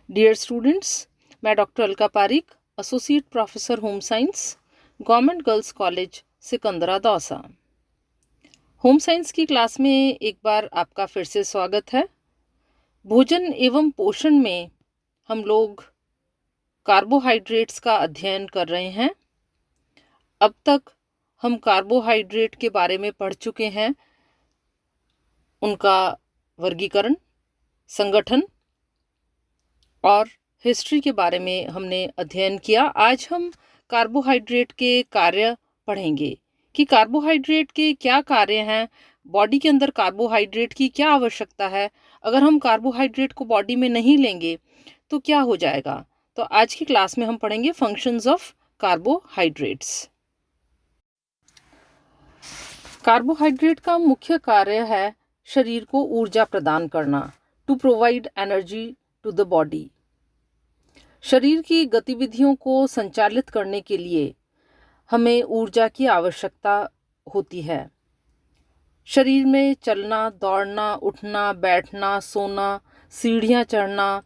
Dear students, मैं doctor Alka Pareek, associate professor home science, government girls college Sikandra Dausa. Home science की class में एक बार आपका फिर से स्वागत है। भोजन एवं पोषण में हम लोग कार्बोहाइड्रेट्स का अध्ययन कर रहे हैं। अब तक हम कार्बोहाइड्रेट के बारे में पढ़ चुके हैं, उनका वर्गीकरण, संगठन और हिस्ट्री के बारे में हमने अध्ययन किया। आज हम कार्बोहाइड्रेट के कार्य पढ़ेंगे कि कार्बोहाइड्रेट के क्या कार्य हैं, बॉडी के अंदर कार्बोहाइड्रेट की क्या आवश्यकता है, अगर हम कार्बोहाइड्रेट को बॉडी में नहीं लेंगे तो क्या हो जाएगा। तो आज की क्लास में हम पढ़ेंगे फंक्शंस ऑफ कार्बोहाइड्रेट्स। कार्बोहाइड्रेट का मुख्य कार्य है शरीर को ऊर्जा प्रदान करना, to provide energy to the body. शरीर की गतिविधियों को संचालित करने के लिए हमें ऊर्जा की आवश्यकता होती है। शरीर में चलना, दौड़ना, उठना, बैठना, सोना, सीढ़ियाँ चढ़ना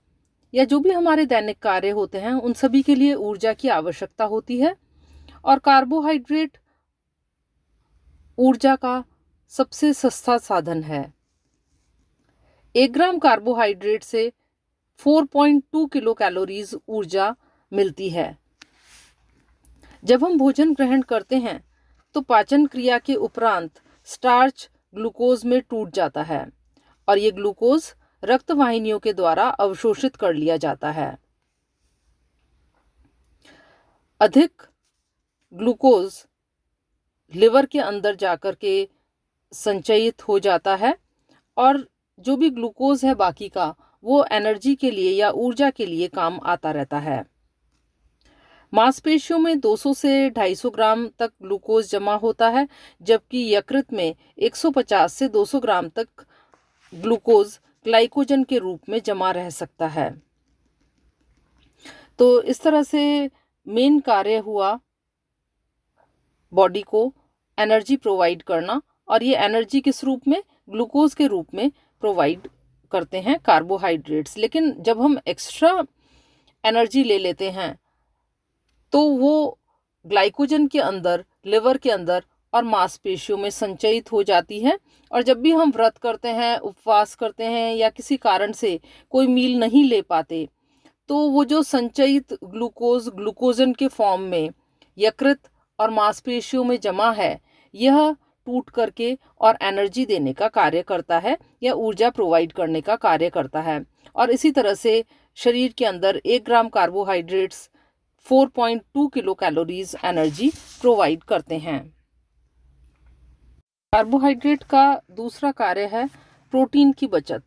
या जो भी हमारे दैनिक कार्य होते हैं, उन सभी के लिए ऊर्जा की आवश्यकता होती है। और कार्बोहाइड्रेट ऊर्जा का सबसे सस्ता साधन है। 1 ग्राम कार्बोहाइड्रेट से 4.2 किलो कैलोरीज ऊर्जा मिलती है। जब हम भोजन ग्रहण करते हैं तो पाचन क्रिया के उपरांत स्टार्च ग्लूकोज में टूट जाता है और ये ग्लूकोज रक्त वाहिनियों के द्वारा अवशोषित कर लिया जाता है। अधिक ग्लूकोज लिवर के अंदर जाकर के संचयित हो जाता है और जो भी ग्लूकोज है बाकी का, वो एनर्जी के लिए या ऊर्जा के लिए काम आता रहता है। मांसपेशियों में 200 से 250 ग्राम तक ग्लूकोज जमा होता है, जबकि यकृत में 150 से 200 ग्राम तक ग्लूकोज ग्लाइकोजन के रूप में जमा रह सकता है। तो इस तरह से मेन कार्य हुआ बॉडी को एनर्जी प्रोवाइड करना, और ये एनर्जी किस रूप में? ग्लूकोज के रूप में प्रोवाइड करते हैं कार्बोहाइड्रेट्स। लेकिन जब हम एक्स्ट्रा एनर्जी ले लेते हैं तो वो ग्लाइकोजन के अंदर, लिवर के अंदर और मांसपेशियों में संचयित हो जाती है। और जब भी हम व्रत करते हैं, उपवास करते हैं या किसी कारण से कोई मील नहीं ले पाते, तो वो जो संचयित ग्लूकोज ग्लूकोजन के फॉर्म में यकृत और मांसपेशियों में जमा है, यह टूट करके और एनर्जी देने का कार्य करता है या ऊर्जा प्रोवाइड करने का कार्य करता है। और इसी तरह से शरीर के अंदर 1 gram carbohydrates 4.2 kilo calories energy provide करते हैं। कार्बोहाइड्रेट का दूसरा कार्य है प्रोटीन की बचत।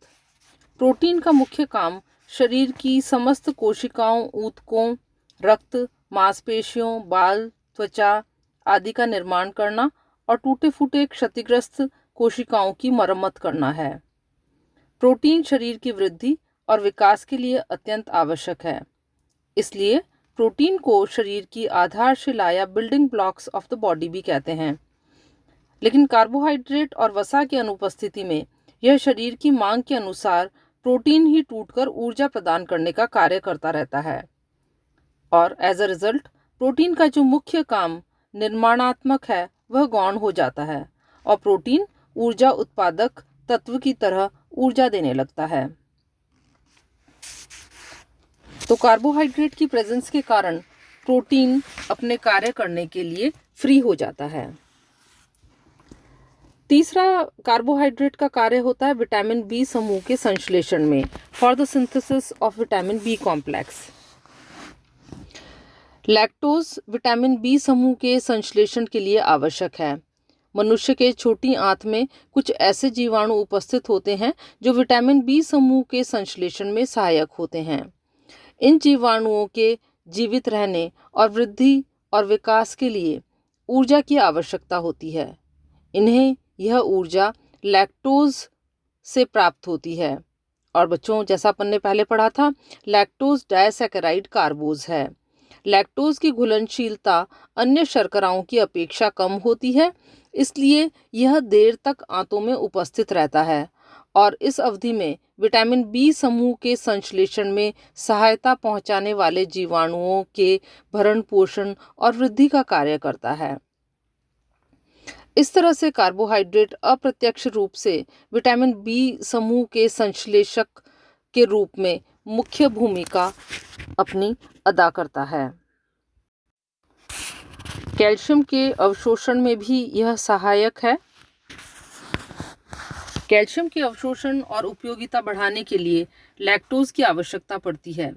प्रोटीन का मुख्य काम शरीर की समस्त कोशिकाओं, ऊतकों, रक्त, मांसपेशियों, बाल, त्वचा आदि का निर्माण करना और टूटे फूटे क्षतिग्रस्त कोशिकाओं की मरम्मत करना है। प्रोटीन शरीर की वृद्धि और विकास के लिए अत्यंत आवश्यक है। इसलिए प्रोटीन को शरीर की आधारशिला या building blocks of the body भी कहते हैं। लेकिन कार्बोहाइड्रेट और वसा की अनुपस्थिति में यह शरीर की मांग के अनुसार प्रोटीन ही टूटकर ऊर्जा प्रदान करने का कार्य करता रहता है। और एज अ रिजल्ट प्रोटीन का जो मुख्य काम निर्माणात्मक है वह गौण हो जाता है और प्रोटीन ऊर्जा उत्पादक तत्व की तरह ऊर्जा देने लगता है। तो कार्बोहाइड्रेट की प्रेजेंस के कारण प्रोटीन अपने कार्य करने के लिए फ्री हो जाता है। तीसरा कार्बोहाइड्रेट का कार्य होता है विटामिन बी समूह के संश्लेषण में, for the synthesis of vitamin B complex. Lactose vitamin B समूह के संश्लेषण के लिए आवश्यक है। मनुष्य के छोटी आंत में कुछ ऐसे जीवाणु उपस्थित होते हैं जो विटामिन बी समूह के संश्लेषण में सहायक होते हैं। इन जीवाणुओं के जीवित रहने और वृद्धि और विकास के लिए ऊर्जा की आवश्यकता होती है। इन्हें यह ऊर्जा लैक्टोज से प्राप्त होती है। और बच्चों, जैसा अपन ने पहले पढ़ा था, लैक्टोज डायसैकेराइड कार्बोज है। लैक्टोज की घुलनशीलता अन्य शर्कराओं की अपेक्षा कम होती है, इसलिए यह देर तक आंतों में उपस्थित रहता है और इस अवधि में विटामिन बी समूह के संश्लेषण में सहायता पहुंचाने वाले जीवाणुओं के भरण पोषण और वृद्धि का कार्य करता है। इस तरह से कार्बोहाइड्रेट अप्रत्यक्ष रूप से विटामिन बी समूह के संश्लेषक के रूप में मुख्य भूमिका अपनी अदा करता है। कैल्शियम के अवशोषण में भी यह सहायक है। कैल्शियम के अवशोषण और उपयोगिता बढ़ाने के लिए लैक्टोज की आवश्यकता पड़ती है।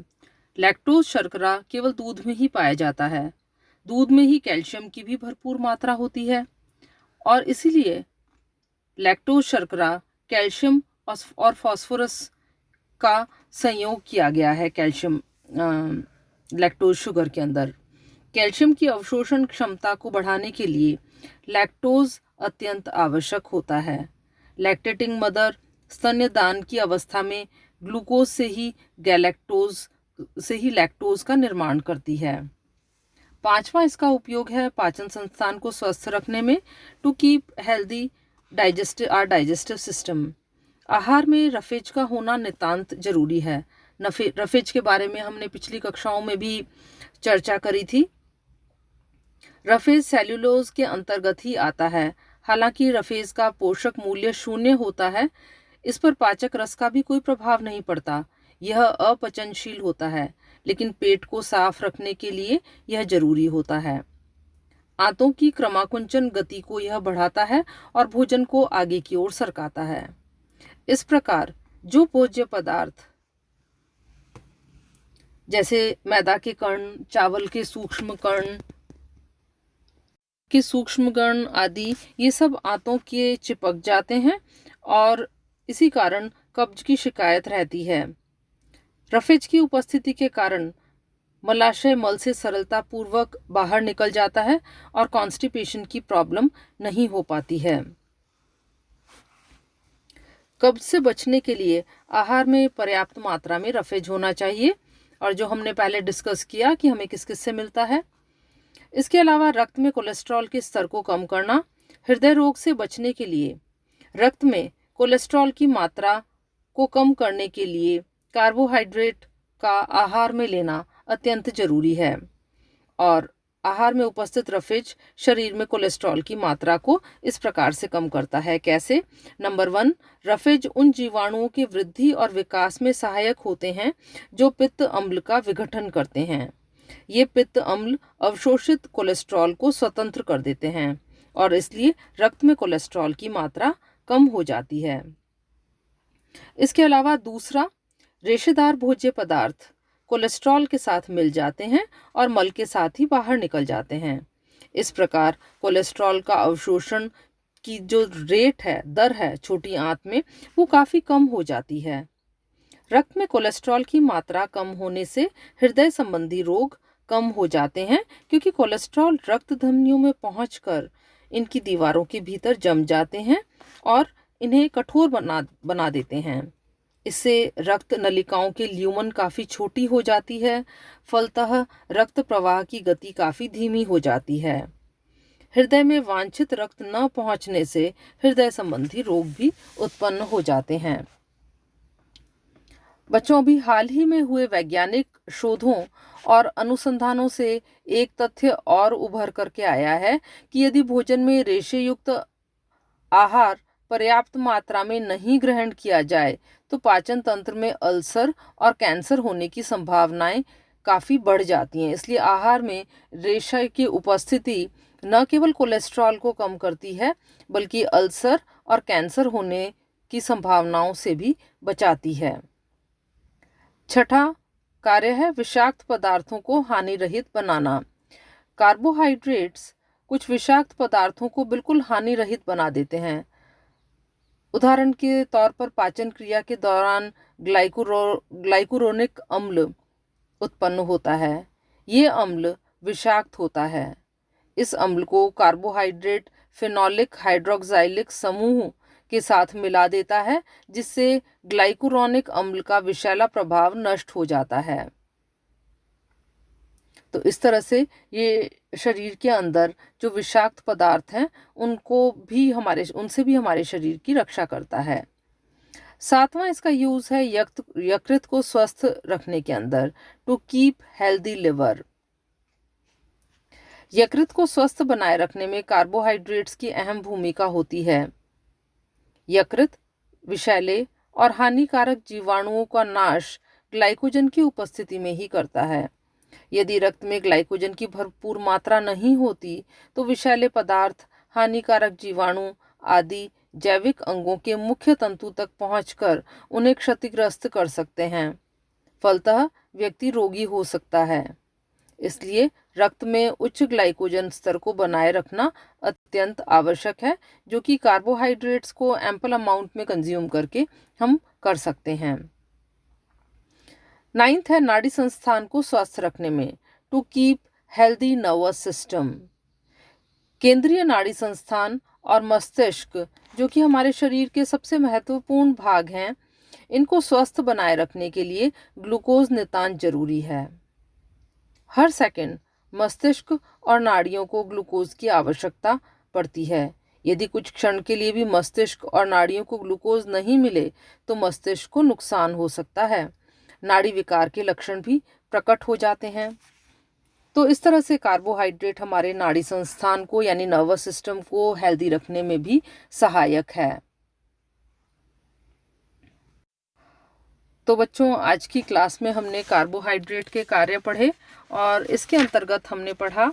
लैक्टोज शर्करा केवल दूध में ही पाया जाता है। दूध में ही कैल्शियम की भी भरपूर मात्रा होती है और इसीलिए लैक्टोज शर्करा कैल्शियम और फास्फोरस का संयोग किया गया है कैल्शियम लैक्टोज शुगर के अंदर। कैल्शियम की अवशोषण क्षमता को बढ़ाने के लिए लैक्टोज अत्यंत आवश्यक होता है। लैक्टेटिंग मदर स्तन्यदान की अवस्था में ग्लूकोज से ही लैक्टोज का निर्माण करती है। पांचवा इसका उपयोग है पाचन संस्थान को स्वस्थ रखने में, to keep healthy digestive system. आहार में रफेज का होना नितांत जरूरी है। रफेज के बारे में हमने पिछली कक्षाओं में भी चर्चा करी थी। रफेज सेल्यूलोज के अंतर्गत ही आता है। हालांकि रफेज का पोषक मूल्य 0 होता है, इस पर पाचक रस का भी कोई प्रभाव नहीं पड़ता। यह अपचनशील होता है, लेकिन पेट को साफ रखने के लिए यह जरूरी होता है। आंतों की क्रमाकुंचन गति को यह बढ़ाता है और भोजन को आगे की ओर सरकाता है। इस प्रकार जो भोज्य पदार्थ जैसे मैदा के कण, चावल के सूक्ष्म कण आदि, ये सब आंतों के चिपक जाते हैं और इसी कारण कब्ज की शिकायत रहती है। रफेज की उपस्थिति के कारण मलाशय मल से सरलता पूर्वक बाहर निकल जाता है और कॉन्स्टिपेशन की प्रॉब्लम नहीं हो पाती है। कब्ज से बचने के लिए आहार में पर्याप्त मात्रा में रफेज होना चाहिए, और जो हमने पहले डिस्कस किया कि हमें किस किस से मिलता है। इसके अलावा रक्त में कोलेस्ट्रॉल के स्तर को कम करना। हृदय रोग से बचने के लिए रक्त में कोलेस्ट्रॉल की मात्रा को कम करने के लिए कार्बोहाइड्रेट का आहार में लेना अत्यंत जरूरी है। और आहार में उपस्थित रफेज शरीर में कोलेस्ट्रॉल की मात्रा को इस प्रकार से कम करता है। कैसे? नंबर 1, रफेज उन जीवाणुओं की वृद्धि और विकास में सहायक होते हैं जो पित्त अम्ल का विघटन करते हैं। ये पित्त अम्ल अवशोषित कोलेस्ट्रॉल को स्वतंत्र कर देते हैं और इसलिए रक्त में कोलेस्ट्रॉल की मात्रा कम हो जाती है। इसके अलावा दूसरा, रेशेदार भोज्य पदार्थ कोलेस्ट्रॉल के साथ मिल जाते हैं और मल के साथ ही बाहर निकल जाते हैं। इस प्रकार कोलेस्ट्रॉल का अवशोषण की जो दर है छोटी आंत में, वो काफ़ी कम हो जाती है। रक्त में कोलेस्ट्रॉल की मात्रा कम होने से हृदय संबंधी रोग कम हो जाते हैं, क्योंकि कोलेस्ट्रॉल रक्त धमनियों में पहुंचकर इनकी दीवारों के भीतर जम जाते हैं और इन्हें कठोर बना देते हैं। इससे रक्त नलिकाओं के ल्यूमन काफ़ी छोटी हो जाती है। फलतः रक्त प्रवाह की गति काफ़ी धीमी हो जाती है। हृदय में वांछित रक्त न पहुंचने से हृदय संबंधी रोग भी उत्पन्न हो जाते हैं। बच्चों, अभी हाल ही में हुए वैज्ञानिक शोधों और अनुसंधानों से एक तथ्य और उभर करके आया है कि यदि भोजन में रेशे युक्त आहार पर्याप्त मात्रा में नहीं ग्रहण किया जाए तो पाचन तंत्र में अल्सर और कैंसर होने की संभावनाएं काफ़ी बढ़ जाती हैं। इसलिए आहार में रेशा की उपस्थिति न केवल कोलेस्ट्रॉल को कम करती है, बल्कि अल्सर और कैंसर होने की संभावनाओं से भी बचाती है। छठा कार्य है विषाक्त पदार्थों को हानि रहित बनाना। कार्बोहाइड्रेट्स कुछ विषाक्त पदार्थों को बिल्कुल हानि रहित बना देते हैं। उदाहरण के तौर पर पाचन क्रिया के दौरान ग्लाइकुरोनिक अम्ल उत्पन्न होता है। ये अम्ल विषाक्त होता है। इस अम्ल को कार्बोहाइड्रेट फेनोलिक हाइड्रोक्साइलिक समूह के साथ मिला देता है, जिससे ग्लाइकुरोनिक अम्ल का विषैला प्रभाव नष्ट हो जाता है। तो इस तरह से ये शरीर के अंदर जो विषाक्त पदार्थ हैं उनसे भी हमारे शरीर की रक्षा करता है। सातवां इसका यूज है यकृत को स्वस्थ रखने के अंदर, टू कीप हेल्दी लिवर। यकृत को स्वस्थ बनाए रखने में कार्बोहाइड्रेट्स की अहम भूमिका होती है। यकृत विषैले और हानिकारक जीवाणुओं का नाश ग्लाइकोजन की उपस्थिति में ही करता है। यदि रक्त में ग्लाइकोजन की भरपूर मात्रा नहीं होती तो विषैले पदार्थ, हानिकारक जीवाणु आदि जैविक अंगों के मुख्य तंतु तक पहुंचकर उन्हें क्षतिग्रस्त कर सकते हैं। फलतः व्यक्ति रोगी हो सकता है। इसलिए रक्त में उच्च ग्लाइकोजन स्तर को बनाए रखना अत्यंत आवश्यक है, जो कि कार्बोहाइड्रेट्स को एम्पल अमाउंट में कंज्यूम करके हम कर सकते हैं। नाइन्थ है नाड़ी संस्थान को स्वस्थ रखने में, to keep healthy nervous system. केंद्रीय नाड़ी संस्थान और मस्तिष्क, जो कि हमारे शरीर के सबसे महत्वपूर्ण भाग हैं, इनको स्वस्थ बनाए रखने के लिए ग्लूकोज नितांत जरूरी है। हर सेकंड मस्तिष्क और नाड़ियों को ग्लूकोज की आवश्यकता पड़ती है। यदि कुछ क्षण के लिए भी मस्तिष्क और नाड़ियों को ग्लूकोज नहीं मिले तो मस्तिष्क को नुकसान हो सकता है। नाड़ी विकार के लक्षण भी प्रकट हो जाते हैं। तो इस तरह से कार्बोहाइड्रेट हमारे नाड़ी संस्थान को यानी नर्वस सिस्टम को हेल्दी रखने में भी सहायक है। तो बच्चों, आज की क्लास में हमने कार्बोहाइड्रेट के कार्य पढ़े और इसके अंतर्गत हमने पढ़ा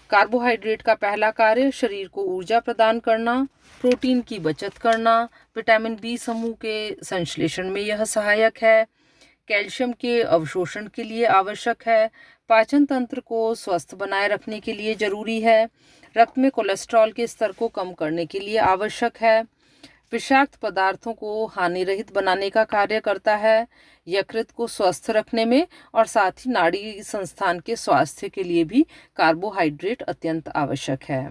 कार्बोहाइड्रेट का पहला कार्य शरीर को ऊर्जा प्रदान करना, प्रोटीन की बचत करना, विटामिन बी समूह के संश्लेषण में यह सहायक है, कैल्शियम के अवशोषण के लिए आवश्यक है, पाचन तंत्र को स्वस्थ बनाए रखने के लिए जरूरी है, रक्त में कोलेस्ट्रॉल के स्तर को कम करने के लिए आवश्यक है, विषाक्त पदार्थों को हानि रहित बनाने का कार्य करता है, यकृत को स्वस्थ रखने में और साथ ही नाड़ी संस्थान के स्वास्थ्य के लिए भी कार्बोहाइड्रेट अत्यंत आवश्यक है।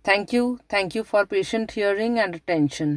Thank you for patient hearing and attention.